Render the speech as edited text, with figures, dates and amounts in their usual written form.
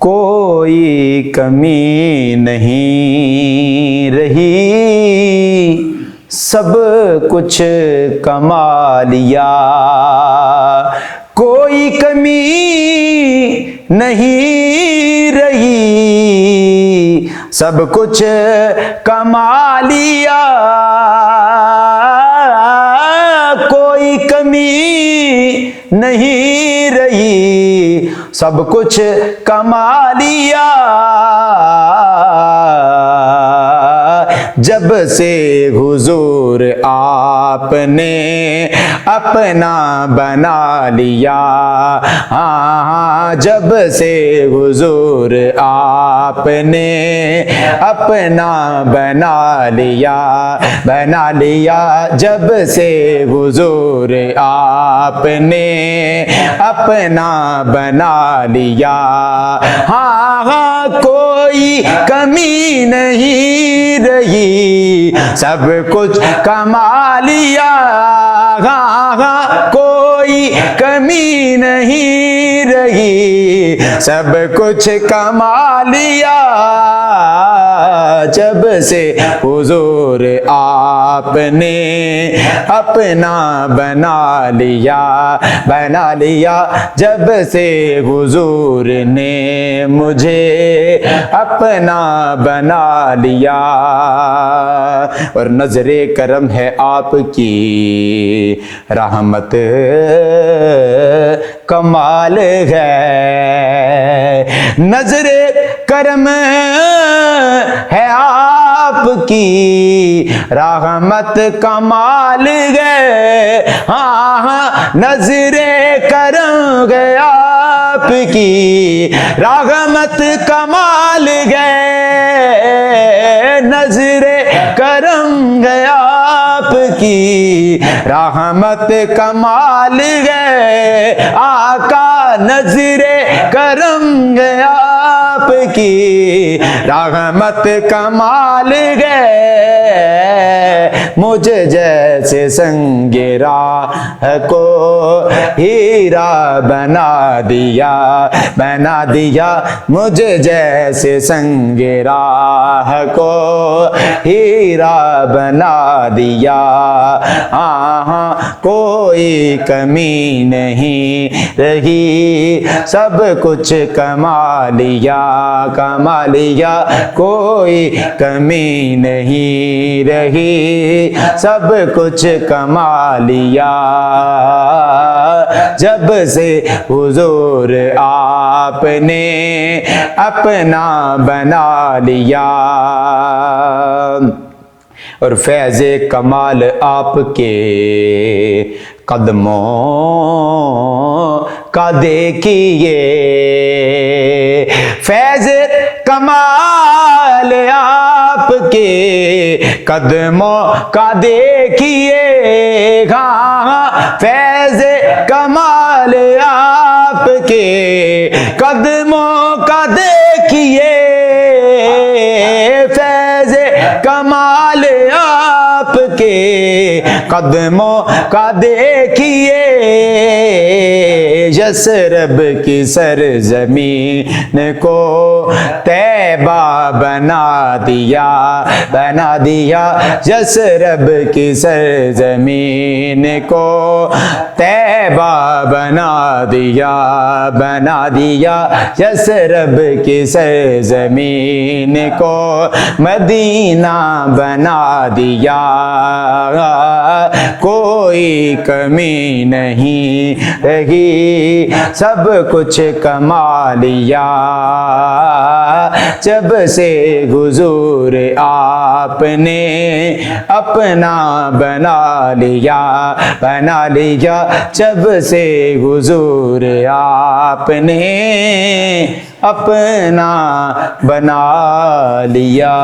कोई कमी नहीं रही, सब कुछ कमा लिया। कोई कमी नहीं रही, सब कुछ कमा लिया। कोई कमी नहीं रही, सब कुछ कमा लिया। जब से हुजूर आपने अपना बना लिया, हाँ, जब से हुजूर आपने अपना बना लिया, बना लिया। जब से हुजूर आपने अपना बना लिया, हाँ हाँ, कोई कमी नहीं रही, सब कुछ कमा लिया। हाँ हाँ, कोई कमी नहीं रही, सब कुछ कमा लिया। जब से हुजूर आपने अपना बना लिया, बना लिया। जब से हुजूर ने मुझे अपना बना लिया। और नजरे करम है आपकी, रहमत कमाल है। नजरे करम है आपकी, रहमत कमाल गए। हाँ हाँ, नजरे करम गए आपकी, रहमत कमाल गए। नजरे करम गए आपकी, रहमत कमाल गए। आका नजरे करम गए आपकी, रहमत कमाल गए। मुझे जैसे संगे राह को हीरा बना दिया, बना दिया। मुझे जैसे संगे राह को हीरा बना दिया। हाँ हाँ, कोई कमी नहीं रही, सब कुछ कमा लिया, कमा लिया। कोई कमी नहीं रही, सब कुछ कमा लिया। जब से हुजूर आपने अपना बना लिया। और फैज़ कमाल आपके कदमों का देखिए, फैज़ कमाल आपके कदमों का देखिए। हाँ, फैज़ कमाल आपके कदमों का देखिए, फैज़ कमाल आपके कदमों का देखिए। यसरब की सरजमीन को तैबा बना दिया, बना दिया। यसरब की सरजमीन को तैबा बना दिया, बना दिया। यसरब की सरजमीन को मदीना बना दिया। कोई कमी नहीं रही, सब कुछ कमा लिया। जब से हुजूर आपने अपना बना लिया, बना लिया। जब से हुजूर आपने अपना बना लिया।